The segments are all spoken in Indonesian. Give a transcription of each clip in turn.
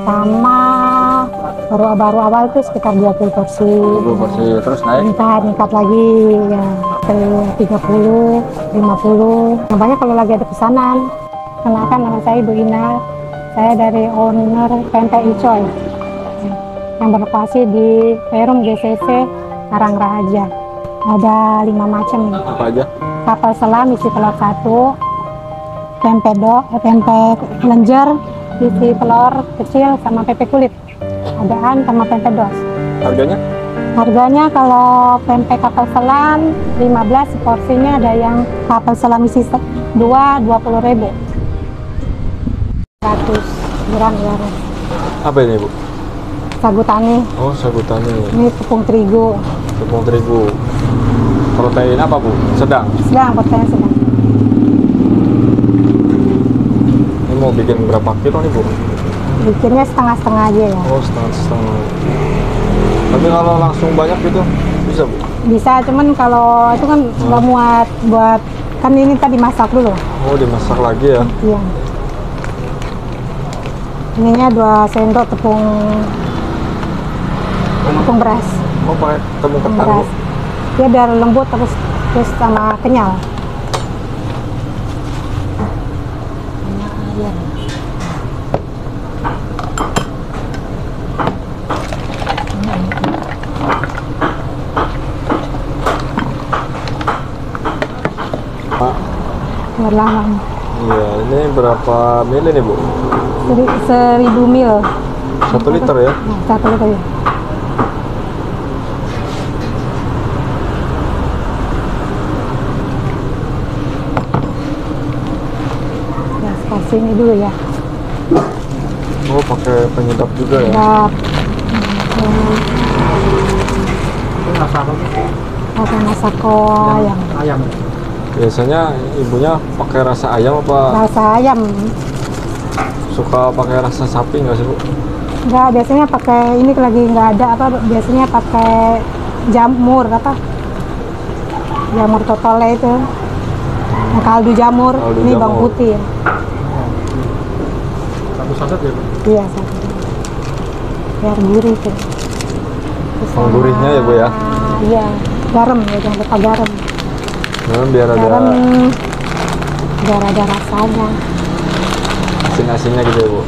pertama baru awal itu sekitar 20 porsi. 20 porsi terus naik. Meningkat lagi ya ke 30, 50. Namanya kalau lagi ada pesanan. Kenalkan, nama saya Ibu Ina. Saya dari owner Pempek Icoy yang berlokasi di Perum GCC Karangraja. Ada 5 macam. Apa aja? Kapal selam isi telur 1, pempek lenjer isi telur kecil sama pempek kulit, adaan sama pempek dos. Harganya? Harganya kalau pempek kapal selam 15, porsinya ada yang kapal selam isi 2, 20.000. 100 gram ya. Apa ini, Bu? Sagu tani. Oh, sagu tani. Ini tepung terigu. Tepung terigu. Protein apa, Bu? Sedang? Sedang, protein sedang. Ini mau bikin berapa kilo nih, Bu? Bikinnya setengah-setengah aja ya. Oh, setengah-setengah. Tapi kalau langsung banyak gitu, bisa, Bu? Bisa, cuman kalau itu kan nggak muat buat, kan ini tadi masak dulu. Oh, dimasak lagi ya? Iya. Ininya 2 sendok tepung beras. Oh, pakai tepung ketan, Bu? Beras. Dia biar lembut terus sama kenyal. Iya. Pak. Berlawan. Iya, ini berapa mili nih, Bu? 1000 ml. 1 liter ya? Nah, 1 liter ya. Kasih ini dulu ya. Oh, pakai penyedap juga ya? Sedap. Rasa apa? Pakai masako ayam. Ayam. Biasanya ibunya pakai rasa ayam apa Rasa ayam. suka pakai rasa sapi nggak sih, Bu? Enggak, biasanya pakai ini lagi nggak ada apa, biasanya pakai jamur apa? Jamur totole itu. Kaldu jamur, Kaldu ini jamur. bawang putih ya. Satu saset ya, Bu? Iya, satu. Biar gurih tuh. Terus Oh, gurihnya ya, Bu ya? Iya, garam ya, jangan lupa garam. Nah, biar Garam ada biar ada rasanya. asin-asinnya gitu ya, Bu?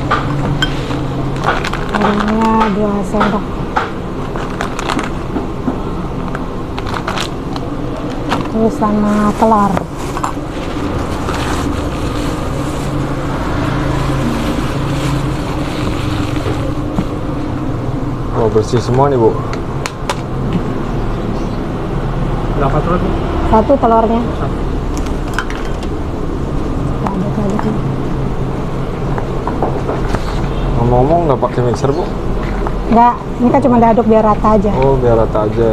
Garamnya 2 sendok. Terus sama telur. Oh, bersih semua nih, Bu? Berapa telur, Bu? 1 telurnya. Satu. Aduk-aduk. Ngomong-ngomong nggak pakai mixer, Bu? Enggak, ini kan cuma diaduk biar rata aja. Oh, biar rata aja.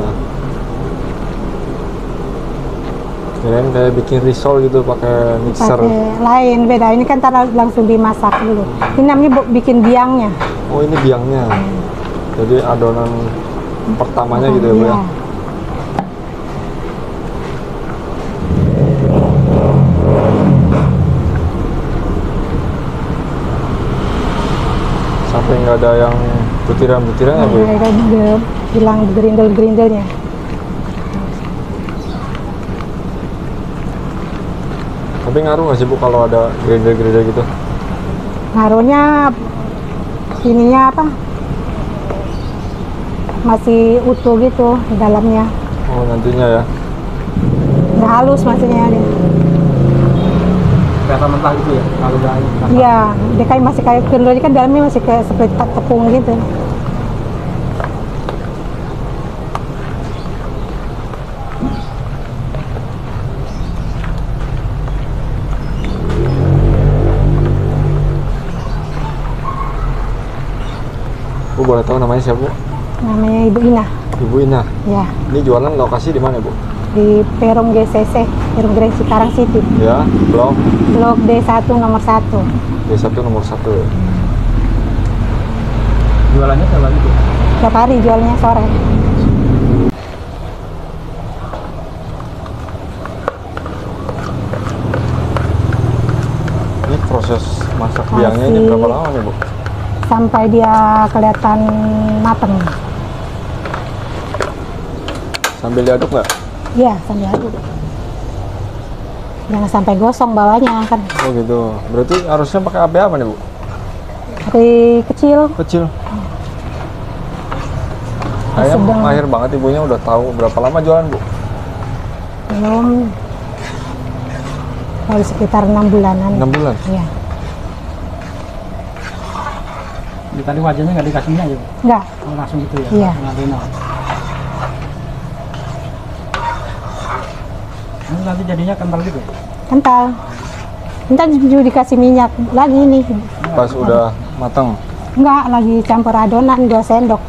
Kirain kayak bikin risol gitu pakai mixer. Pakai lain, beda. Ini kan ntar langsung dimasak dulu. Ini namanya bikin biangnya. Oh, ini biangnya. Jadi adonan pertamanya gitu ya, Bu ya? Iya. Sampai nggak ada yang butiran-butiran ya, Bu? Nah, udah hilang gerindel-gerindelnya. Tapi ngaruh nggak sih, Bu, kalau ada gerindel-gerindel gitu? Ngaruhnya ininya apa? Masih utuh gitu di dalamnya. Oh, nantinya ya? Udah halus maksudnya dia. Kelihatan mentah gitu ya? Kalau udah rasa. Iya, dia kayak masih kayak kendalnya kan dalamnya masih kayak seperti tepung gitu. Bu, boleh tahu namanya siapa, Bu? Namanya Ibu Ina. Ibu Ina. Ya, Ini jualan lokasi di mana, Bu? di Perum GCC, Perum Grand Cikarang City. Ya, Blok Blok D1 nomor 1. D1 nomor 1. Jualannya tiap hari, Bu? Tiap hari jualnya sore. Ini proses masak biangnya ini berapa lama nih, Bu? sampai dia kelihatan mateng. Sambil diaduk nggak? Iya, sambil aduk. Jangan sampai gosong bawahnya kan. Oh gitu. Berarti harusnya pakai api apa nih, Bu? Api kecil. Kecil. Saya Sedang. mahir banget ibunya, udah tahu berapa lama jualan, Bu? Belum. Baru sekitar 6 bulanan. 6 bulan. Iya. Jadi tadi wajahnya nggak dikasih minyak ya? Bu? Enggak. Oh, langsung gitu ya? Iya. Langsung adonal. Ini nanti jadinya kental gitu? Kental. Ntar juga dikasih minyak lagi nih. Pas udah matang. Enggak, lagi campur adonan 2 sendok.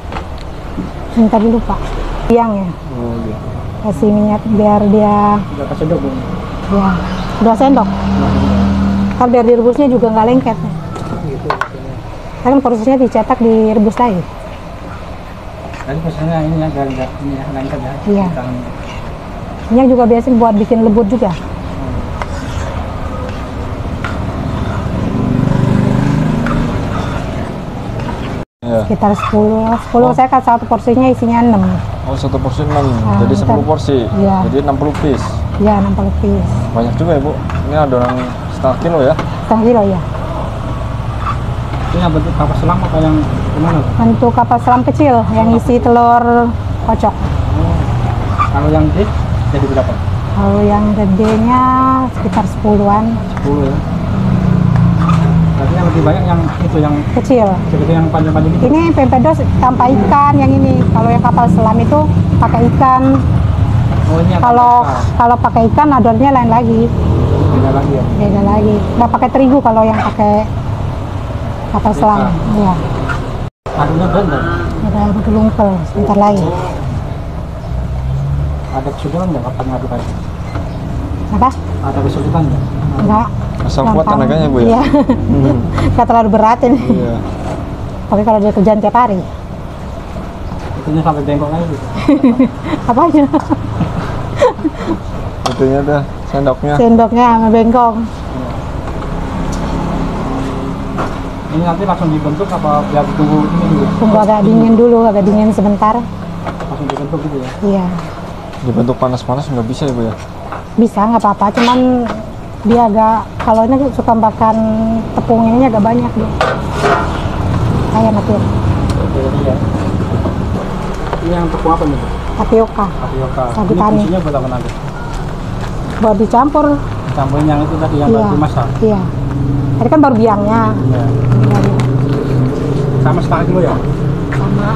Ntar dulu Pak. Siang ya. Oh gitu. Kasih minyak biar dia Udah kasih dok, Bu? ya 2 sendok. Ntar biar direbusnya juga nggak lengket. Gitu. Kan prosesnya dicetak direbus lagi. Tadi posisinya ini ya, nggak ini ya, lengket ya? Iya. Tangan. Minyak juga biasanya buat bikin lembut juga. Ya. Sekitar 10 saya kan satu porsinya isinya 6. Oh, satu porsi 6. Jadi ntar. 10 porsi. Iya. Jadi 60 piece. Ya 60 piece. Banyak juga ya, Bu. Ini adonan setengah kilo ya. Setengah kilo ya. Ini yang bentuk kapal selam apa yang gimana? Bu? Untuk kapal selam kecil yang isi telur kocok. Oh. Kalau yang gede jadi berapa? Kalau yang gedenya sekitar 10-an. 10 ya. Berarti yang lebih banyak yang itu yang Kecil. seperti yang panjang-panjang gitu. Ini pempedos tanpa ikan yang ini. Kalau yang kapal selam itu pakai ikan. Oh, ini yang Kalau pakai ikan adonannya lain lagi. beda lagi ya. Beda lagi. Nggak pakai terigu kalau yang pakai kapal selam. Iya. Adunya blender. Ada lumpel sebentar lagi. Ada kesulitan nggak kapan ngaduk aja? Apa? Ada kesulitan nggak? Enggak. Asal kuat Gampang. tenaganya, Bu ya. Iya. Nggak terlalu berat ini. Iya. Tapi kalau dia kerjaan tiap hari. Itunya sampai bengkok aja gitu. Apanya? Itunya dah sendoknya. Sendoknya sama bengkong. Ini nanti langsung dibentuk apa biar tunggu ini dulu? Tunggu agak dingin dulu, agak dingin sebentar. Langsung dibentuk gitu ya? Iya. Dibentuk panas-panas nggak bisa ya, Bu ya. Bisa nggak apa-apa, cuman dia agak, kalau ini suka makan tepung ini agak banyak dia. Kayak mati. Oke, ya. Ini yang tepung apa nih? Bu? Tapioka. Tapioka. Sagu Ini tani. fungsinya buat apa nanti? Buat dicampur. Campurin yang itu tadi yang Iya. baru dimasak. Iya. Tadi kan baru biangnya. Iya. Baru Sama setengah kilo ya? sama.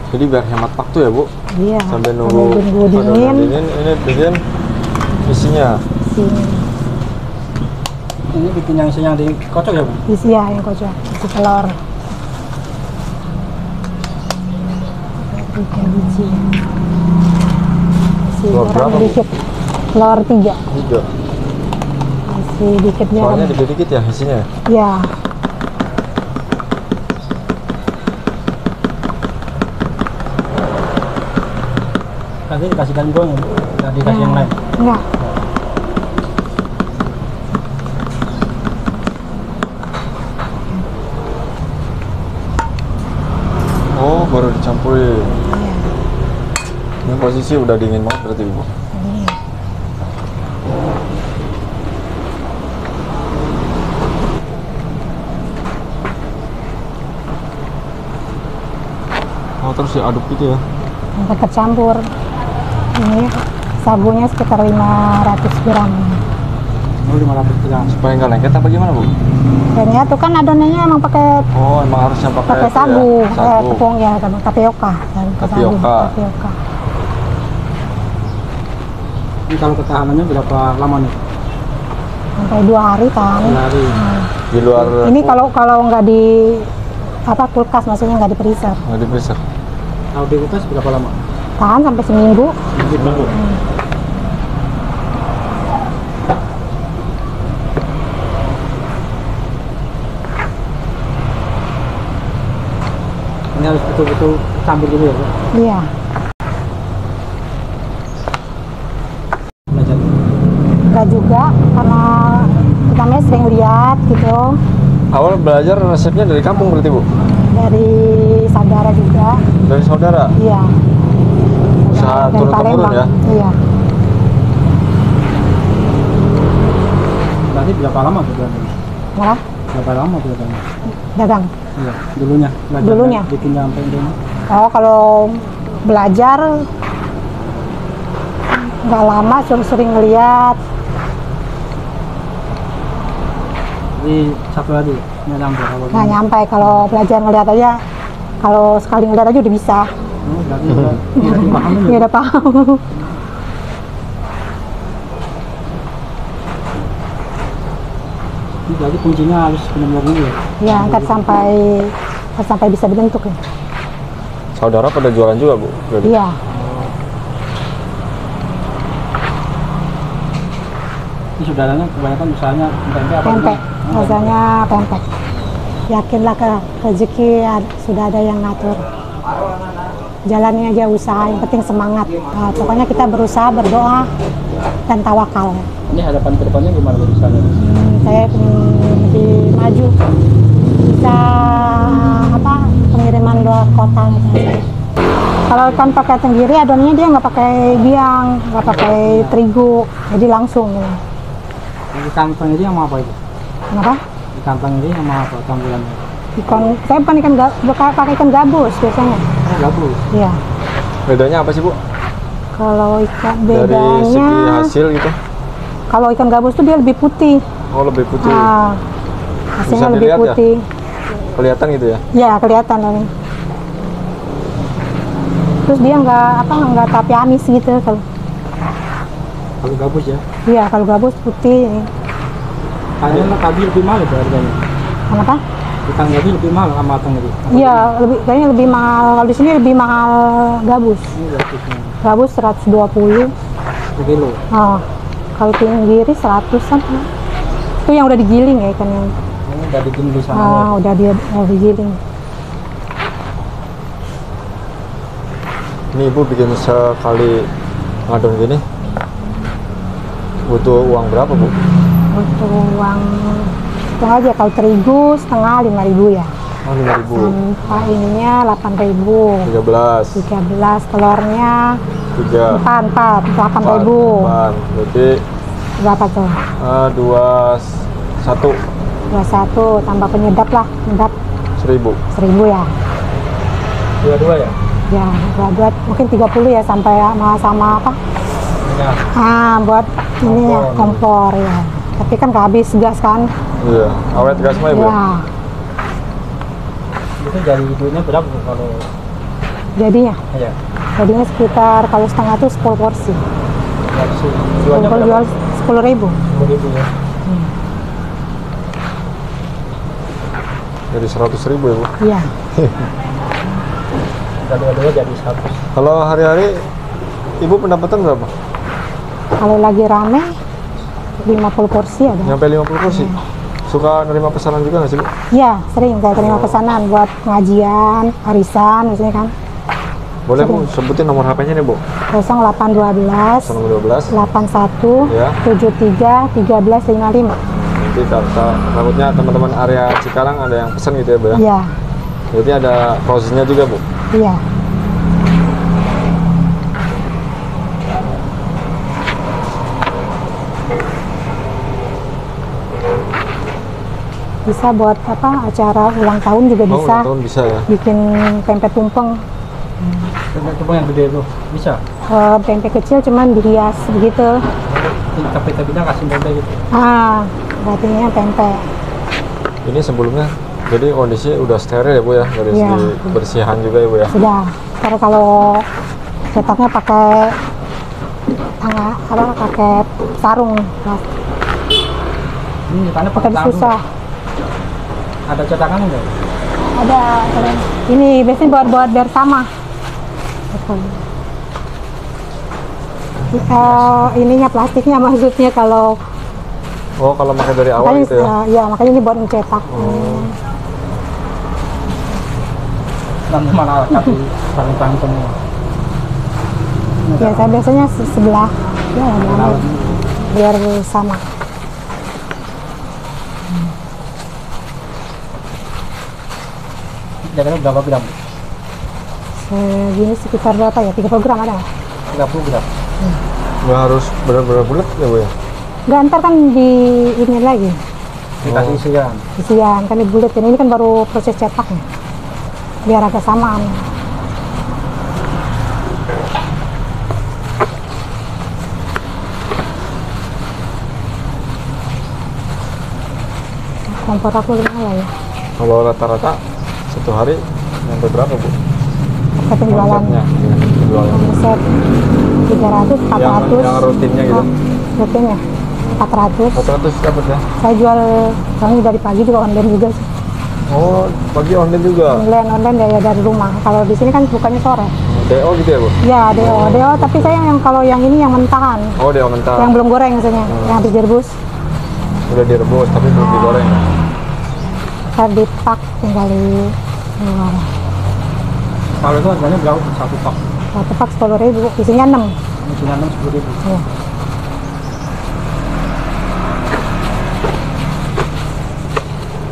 Jadi biar hemat waktu ya, Bu. Iya. Sambil Sambil nunggu tunggu adonan dingin. ini bikin isinya. Sini. Ini bikin yang isinya dikocok ya, Bu? Isi ya yang kocok. Isi telur. Bikin biji. Isi Telur berapa, Bu? dikit. Telur 3. Juga. Isi dikitnya. Soalnya kan. dikit-dikit ya isinya. Ya. Nanti dikasih kandung ya, Bu? Nggak dikasih yang lain? Enggak. Oh, baru dicampurin. Iya. Ini posisi udah dingin banget berarti, Bu. Ini. Oh, terus diaduk gitu ya. Sampai tercampur. Ini sagunya sekitar 500 gram. Oh, 500 gram. Supaya nggak lengket apa gimana, Bu? Dan ya tuh kan adonannya emang pakai Oh, emang harusnya pakai itu ya, sagu, sagu. tepung ya, tapioka. Tapioka. Tapioka. Ini kalau ketahanannya berapa lama nih? Sampai 2 hari kan. 2 hari. Nah, Di luar ini kalau nggak di kulkas, maksudnya nggak di freezer, nggak di freezer. Kalau di kulkas berapa lama? tahan sampai seminggu. Seminggu. Ini harus betul-betul campur dulu ya, Bu? Iya. Belajar. Nggak juga karena pertama sering lihat gitu. Awal belajar resepnya dari kampung berarti Bu? Dari saudara juga. Dari saudara? Iya. Usaha Dari turun-temurun Palembang. ya? Iya. Berarti berapa lama tuh belajar? Kenapa? Berapa lama belajarnya? Dagang. Iya, dulunya. Belajar Dulunya. bikin sampai ini. Oh, kalau belajar nggak lama, sering ngeliat. Jadi satu lagi nggak nyampe kalau Nggak nyampe kalau belajar ngeliat aja. Kalau sekali ngeliat aja udah bisa. Oh, berarti udah paham Ya ya. udah paham. Berarti kuncinya harus benar-benar dulu ya. Ya, ntar sampai bisa dibentuk ya. Saudara pada jualan juga Bu? Berarti? Iya. Ini saudaranya kebanyakan usahanya tempe apa? Pempek, gimana? rasanya pempek. Yakinlah ke rezeki sudah ada yang ngatur. Jalani aja usaha, yang penting semangat. Nah, pokoknya kita berusaha, berdoa, dan tawakal. Ini hadapan ke depannya gimana usahanya? Saya pengen lebih maju, bisa pengiriman luar kota gitu. Kalau ikan pakai tenggiri, adonannya dia nggak pakai biang, nggak pakai terigu, jadi langsung. Ya. Ikan tenggiri yang mau apa itu? Kenapa? Ikan tenggiri yang mau apa tampilannya? Saya bukan pakai ikan gabus biasanya. Oh, gabus. Iya. Bedanya apa sih Bu? Kalau ikan Dari segi bedanya, hasil gitu? kalau ikan gabus tuh dia lebih putih. Oh lebih putih. Ah, Bisa hasilnya lebih dilihat ya? putih. Kelihatan gitu ya? Ya, kelihatan ini. Terus dia nggak tapi amis gitu kalau. Kalau gabus ya. Iya, kalau gabus putih. Kayaknya kabi lebih mahal itu harganya. Kenapa? Ikan gabi lebih mahal sama tenggiri. Iya, kayaknya lebih mahal. Kalau di sini lebih mahal gabus. Ini gabusnya Gabus 120. 1 kilo. Oh, kalau tenggiri 100-an. Itu yang udah digiling ya ikan yang. Ini udah bikin di sana. Udah digiling. Ini Ibu bikin sekali ngadon gini butuh uang berapa Bu? Untuk uang setengah aja, kalau terigu setengah 5.000 ya. Oh 5.000. Sampah ininya 8.000. 13. 13 telurnya 3. 4 8.000. 8. Berarti Berapa tuh? 21. 21 tambah penyedap lah, penyedap 1.000. 1.000 ya. Dua-dua ya? Ya, buat mungkin 30 ya sampai sama apa? Ya. Buat ini ya, kompor ya. Tapi kan nggak habis gas kan? Iya, awet gas mah ya Bu? Ya. Itu jadi duitnya berapa Bu kalau? Jadinya Iya. sekitar kalau setengah tuh 10 porsi. Jualnya Kalau jual berapa? 10.000. 10.000 ya. Jadi 100.000 ya Bu? Iya. Kita dua-dua jadi 100. Kalau hari-hari Ibu pendapatan berapa? Kalau lagi rame 50 porsi ada. Nyampe 50 kursi? Suka nerima pesanan juga nggak sih Bu? Iya, sering saya terima pesanan buat pengajian, arisan misalnya kan. Boleh Bu, sebutin nomor HP-nya nih Bu. 0812 012. 81 Ya. 73 1355. Nanti takutnya teman-teman area Cikarang ada yang pesan gitu ya Bu ya? Iya, Jadi ada prosesnya juga Bu? iya. Bisa buat acara ulang tahun juga Oh, bisa. ulang tahun bisa ya? Bikin pempek tumpeng. Coba yang gede itu bisa. Pempek kecil cuman dihias begitu. Ini tapi-tapinya kasih tempe gitu. Artinya pempek. Ini sebelumnya jadi kondisi udah steril ya Bu ya? Dari Iya. segi kebersihan juga ya Bu ya? Sudah. Ntar kalau cetaknya pakai pakai sarung. Ini ditanya Pakai pakai susah. Ada cetakan enggak? Ada. Ini biasanya buat biar sama. Ininya plastiknya maksudnya kalau Oh, kalau pakai dari awal makanya, gitu ya? ya makanya ini buat mencetak. Dan mana tapi saling semua. Ya saya biasanya sebelah ya rame. biar sama. Jagannya berapa gram? Segini sekitar berapa ya? 30 gram ada nggak? 30 gram. Nggak harus benar-benar bulat ya Bu ya? Nggak, ntar kan di ini lagi. Dikasih isian. Isian kan dibulet. Ini kan baru proses cetaknya. Biar agak samaan. Kompor aku gimana ya? Kalau rata-rata satu hari sampai berapa Bu? Ke penjualan. Omsetnya, iya, penjualan. Omset 300, 400. Yang rutinnya gitu. Rutinnya 400. 400 dapat ya? Saya jual soalnya dari pagi juga online juga sih. Oh, pagi online juga. Online ya dari rumah. Kalau di sini kan bukannya sore. DO gitu ya Bu? Ya DO, tapi saya yang kalau yang ini yang mentahan, Oh, DO mentah. yang belum goreng misalnya, yang habis direbus, Udah direbus tapi belum digoreng ya? saya dipak tinggal di luar. Kalau itu harganya berapa? Satu pak. Satu pak 10.000, isinya 6. Isinya 6 10.000. Ya.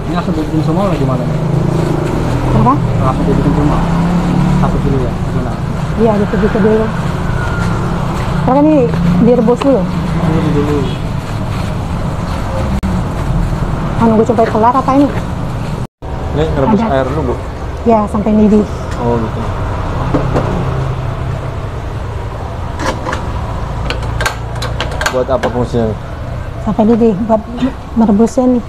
Ini langsung dibikin semua atau gimana? Kenapa? Langsung dibikin semua. Satu kilo ya? Gimana? Iya, gitu dulu. Karena ini direbus dulu. Ini dulu. Nunggu sampai kelar apa ini? Ini ngerebus Ada. air dulu Bu? Ya, sampai mendidih. Oh gitu. Buat apa fungsinya? Sampai mendidih, buat merebusnya nih.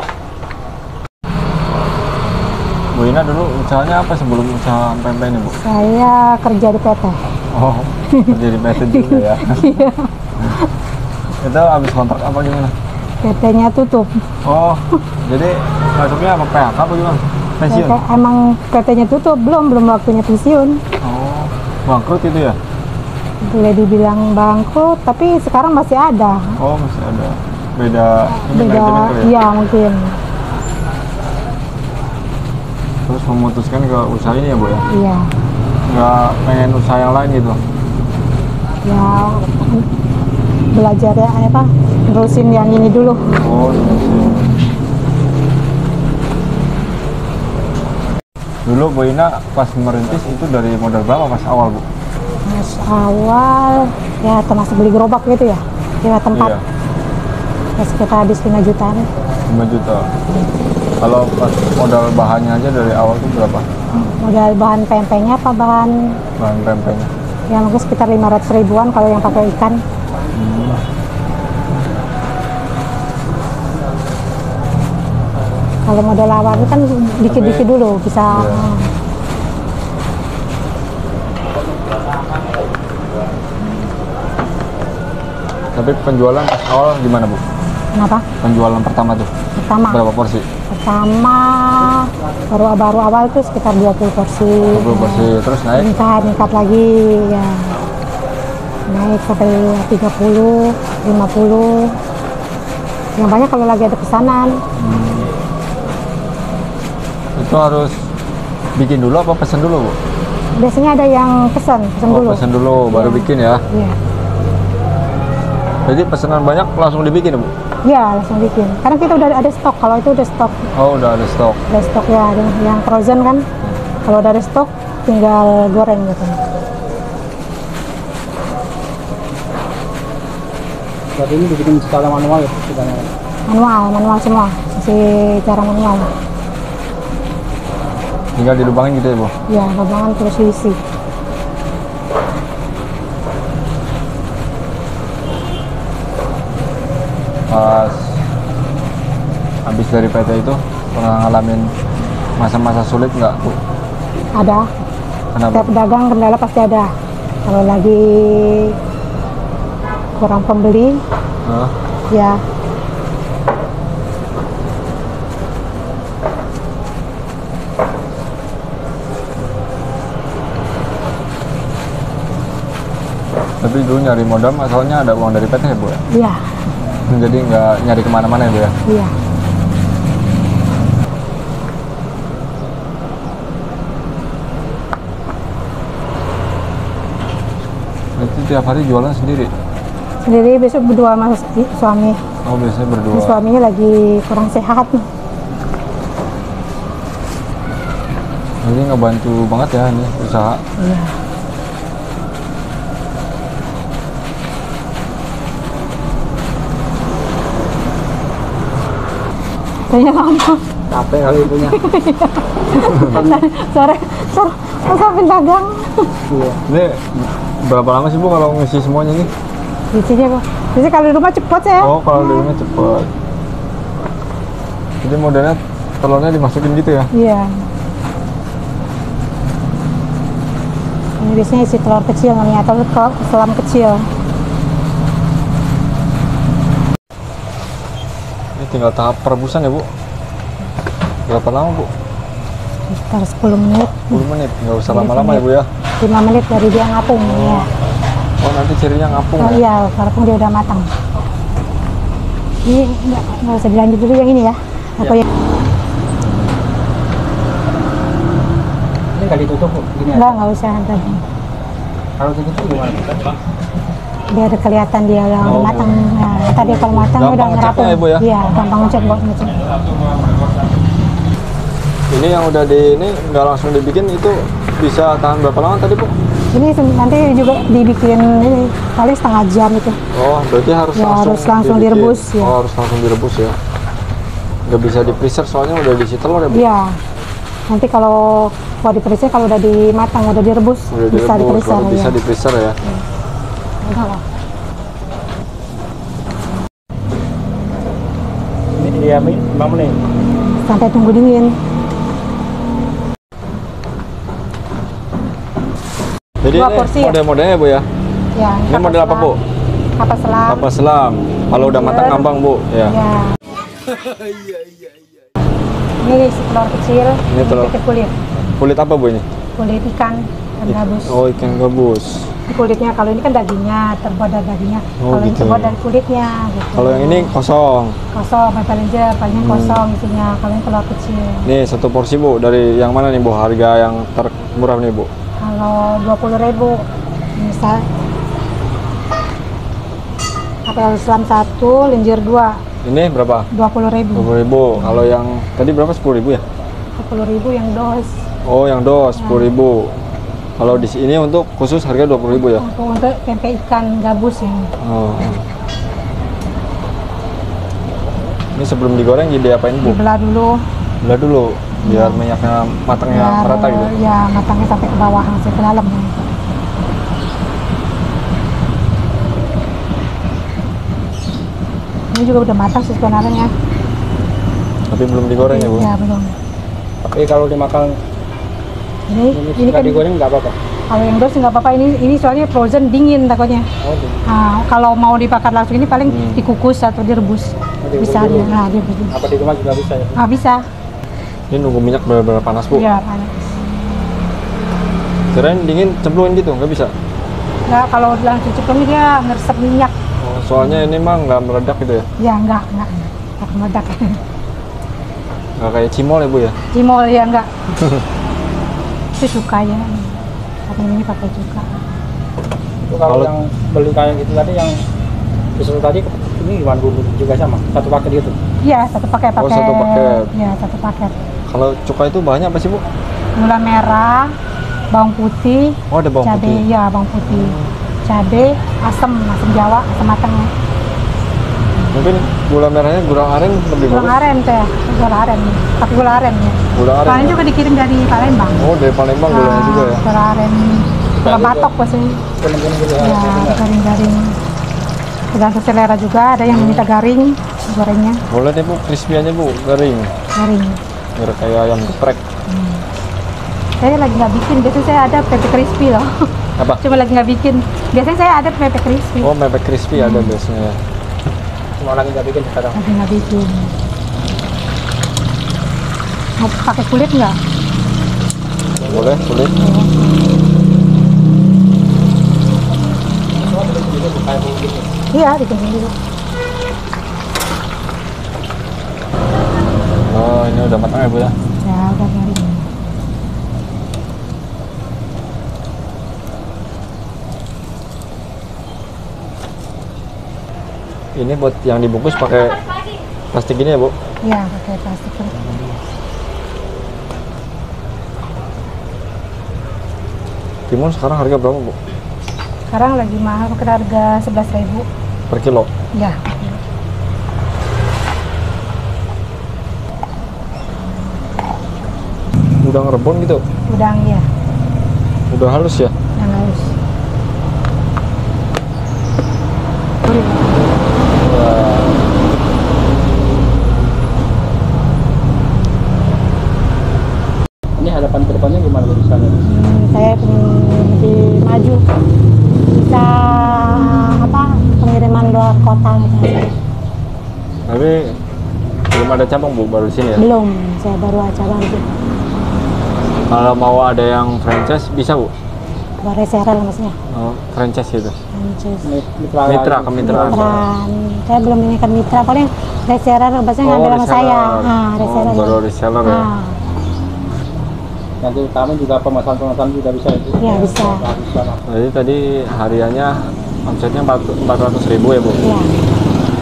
Bu Ina dulu usahanya apa sebelum usaha pempek ini Bu? Saya kerja di PT. Oh, kerja di PT juga ya? Iya. Itu habis kontrak apa gimana? PT-nya tutup. Oh, jadi masuknya apa PHK apa gimana? Pensiun? Emang PT-nya tutup, belum waktunya pensiun. Oh, bangkrut itu ya? Boleh dibilang bangkrut, tapi sekarang masih ada. Oh, masih ada. Beda ini Beda, manajemen kali ya? iya mungkin. Terus memutuskan ke usaha ini ya Bu ya? Iya, Nggak pengen usaha yang lain gitu? ya belajar ya apa, terusin yang ini dulu. Oh, iya sih. Dulu Bu Ina pas merintis itu dari modal berapa pas awal Bu? Mas awal ya termasuk beli gerobak gitu ya, di tempat. Iya, Ya sekitar habis 5 jutaan. 5 juta. Kalau pas modal bahannya aja dari awal itu berapa? Modal bahan pempeknya apa bahan Bahan pempeknya? ya mungkin sekitar 500 ribuan kalau yang pakai ikan. Kalau modal awal kan dikit-dikit dulu bisa. Iya. Tapi penjualan pas awal gimana Bu? Kenapa? Penjualan pertama tuh Pertama. berapa porsi? Pertama baru awal tuh sekitar 20 porsi. 20 porsi, terus naik? Meningkat lagi ya. Naik sampai 30, 50. Yang banyak kalau lagi ada pesanan. Itu harus bikin dulu apa pesen dulu Bu? Biasanya ada yang pesen Oh, dulu. pesen dulu baru Iya. bikin ya. Iya. Jadi pesanan banyak langsung dibikin ya Bu? Iya, langsung bikin. Karena kita udah ada stok. Kalau itu udah stok, Oh, udah ada stok. ada stok ya, ada yang frozen kan. Kalau udah ada stok, tinggal goreng gitu. Berarti ini dibikin secara manual ya? Manual semua. Masih cara manual. Tinggal dilubangin gitu ya Bu? Ya, lubangan terus diisi. Pas habis dari PT itu pernah ngalamin masa-masa sulit nggak Bu? Ada. Kenapa? Setiap pedagang kendala pasti ada. Kalau lagi kurang pembeli, Hah? ya Tapi dulu nyari modal masalahnya ada uang dari PT ya Bu ya? iya, Jadi nggak nyari kemana-mana ya Bu ya? iya. Itu tiap hari jualan sendiri? Jadi besok berdua sama suami. Oh, biasanya berdua. Ini suaminya lagi kurang sehat. Ini ngebantu banget ya ini usaha. Iya. Kayaknya lama. Capek kali ibunya. sore sampai dagang. Iya. Ini berapa lama sih Bu kalau ngisi semuanya nih? Isinya kok. Jadi kalau di rumah cepet ya. Oh, kalau di rumah cepet. Jadi modelnya telurnya dimasukin gitu ya? Iya. Ini biasanya isi telur kecil namanya atau selam kecil. Ini tinggal tahap perebusan ya Bu? Berapa lama Bu? Sekitar 10 menit. 10 menit, nggak usah 10 lama-lama ya menit. Bu ya? 5 menit dari dia ngapung. Ya. Oh, nanti cirinya ngapung Oh ya? iya, walaupun dia udah matang. Ini nggak usah dilanjut dulu yang ini ya. Apa ya? Ini nggak ditutup Bu, gini Nggak usah. Ntar. Kalau ditutup gimana? Biar kelihatan dia udah Oh. matang. Nah, tadi kalau matang Gampang udah ngeceknya ngerapung. ya, Bu, ya? Iya, gampang ngecek buat ngecek. Ini yang udah ini nggak langsung dibikin itu bisa tahan berapa lama tadi Bu? Ini nanti juga dibikin ini paling setengah jam itu. Oh, berarti harus Ya, langsung harus langsung dibikin. direbus, ya. Oh, harus langsung direbus ya. Nggak bisa di freezer soalnya udah diisi telur ya Bu? Iya. Nanti kalau di freezer kalau udah dimatang udah direbus Udah bisa di direbus, freezer baru bisa ya. di freezer ya. Udah lah. Ini dia 5 menit. Sampai tunggu dingin. Jadi Dua ini porsi ya? model-modelnya Bu ya? Ya. Ini model apa Bu? Kapas selam. Apa selam? Kalau udah matang Iya. ngambang Bu? Ya. Ya. Ini isi telur kecil. Ini telur. Pakai kulit. Kulit apa Bu ini? Kulit ikan dan gabus. Oh, ikan gabus. Ini kulitnya, kalau ini kan dagingnya, terbuat dari dagingnya. Oh, Kalau ini gitu. terbuat dari kulitnya. Gitu. Kalau yang ini kosong. kosong, paling kosong isinya. Kalau ini telur kecil. Nih satu porsi Bu, dari yang mana nih Bu? Harga yang termurah nih Bu? Kalau 20.000 bisa. Apel selam 1, lenjer 2, Ini berapa? 20.000. 20.000. Kalau yang tadi berapa? 10.000 ya? 10.000 yang dos. Oh, yang dos 10.000. Kalau di sini untuk khusus harga 20.000 ya? Untuk tempe ikan gabus ini. Oh. Ini sebelum digoreng jadi apain Bu? Dibelah dulu. Belah dulu biar minyaknya matangnya biar, merata gitu. Ya, matangnya sampai ke bawah, langsung ke dalam. Ini juga udah matang sih sebenarnya. Tapi belum digoreng ya Bu? Ya, belum. Tapi kalau dimakan Ini nggak kan digoreng nggak apa-apa. kalau yang dos nggak apa-apa, ini soalnya frozen dingin takutnya. Oh, gitu. Nah, kalau mau dibakar langsung ini paling dikukus atau direbus. direbus Bisa dulu. nah, direbus. Apa di rumah juga bisa ya? Ah, bisa. Ini nunggu minyak benar-benar panas Bu? Iya, panas. Kirain dingin cemplungin gitu, nggak bisa? Nggak, kalau langsung cemplung dia ngeresep minyak. Oh, soalnya ini mah nggak meledak gitu ya? Ya, nggak meledak. Nggak kayak cimol ya Bu ya? Cimol ya enggak. Itu cuka ya. Tapi ini pakai cuka. Itu kalau Kalau- yang beli kayak gitu tadi yang disuruh tadi ini gimana bumbu juga sama satu paket gitu. Iya, satu paket. Oh, satu paket. Iya, satu paket. Kalau cuka itu banyak apa sih Bu? Gula merah, bawang putih, Oh, ada bawang cabai, putih. ya bawang putih. Cabai, asam Jawa, asam matang. Mungkin gula merahnya gula aren lebih Gula bagus. aren teh, gula aren. Pakai gula aren ya. Gula aren. Kemarin Ya? juga dikirim dari Palembang. Oh, dari Palembang gulanya juga ya? Gula aren. Gula batok pasti. Kuning-kuning gitu Ya, garing-garing. Tergantung selera juga, ada yang minta garing gorengnya, Boleh deh Bu, crispy-nya Bu, garing. garing. Biar kayak ayam geprek. Saya lagi nggak bikin, biasanya saya ada pepes crispy loh. Apa? Cuma lagi nggak bikin. Biasanya saya ada pepes crispy. Oh, mepek crispy ada biasanya ya. Semua lagi nggak bikin sekarang. Lagi nggak bikin. Mau pakai kulit nggak? Boleh, kulit. Kayak begini. Iya, bikin dulu. Oh, ini udah matang ya Bu ya? Ya, udah garing. Ini buat yang dibungkus pakai plastik ini ya, Bu? Ya, pakai plastik. Timun sekarang harga berapa, Bu? Sekarang lagi mahal, mungkin harga 11.000. Per kilo? Ya. Udang rebon gitu? Udang ya, Udah halus ya? yang harus. Ini hadapan ke depannya gimana Bu di sana? Saya pengen lebih maju, bisa apa pengiriman luar kota gitu. Tapi belum ada cabang, Bu, baru di sini ya? Belum, saya baru aja bantu. Kalau mau ada yang franchise bisa, Bu? Buat reseller maksudnya. Oh, franchise gitu. Franchise. Mitra, kemitraan. Mitra, saya belum mengikat mitra, paling reseller biasanya ngambil sama saya. Ah, reseller. Oh, baru reseller ya? Ah, Nanti utama juga pemesan-pemesan juga bisa itu. Iya, bisa. Bisa. Jadi tadi hariannya omsetnya 400.000 ya, Bu? iya.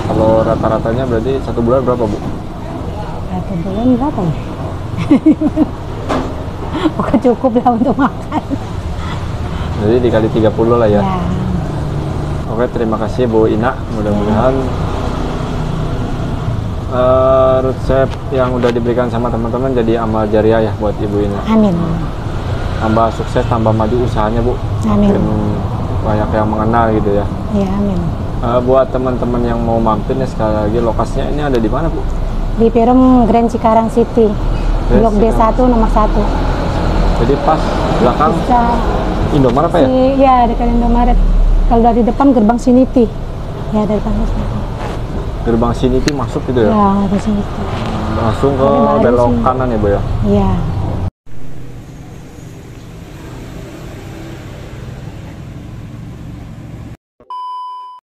Kalau rata-ratanya berarti satu bulan berapa, Bu? Berapa bulan berapa ya? Pokoknya cukup lah untuk makan. Jadi dikali 30 lah ya? Ya. Oke, terima kasih Bu Ina. Mudah-mudahan resep yang udah diberikan sama teman-teman jadi amal jariah ya buat Ibu Ina. Amin. Tambah sukses, tambah maju usahanya, Bu. Amin. Makin banyak yang mengenal gitu ya. Ya, amin. Buat teman-teman yang mau mampir nih, sekali lagi lokasinya ini ada di mana, Bu? Di Perum Grand Cikarang City, Blok D1 nomor 1. Jadi pas belakang Bisa Indomaret apa ya? ya dekat Indomaret. Kalau dari depan gerbang Siniti. Ya, dari depan Siniti. Gerbang Siniti masuk gitu ya? Ya, dari Siniti. Langsung ke Tapi baru belok sih. kanan ya, Bu ya? Iya.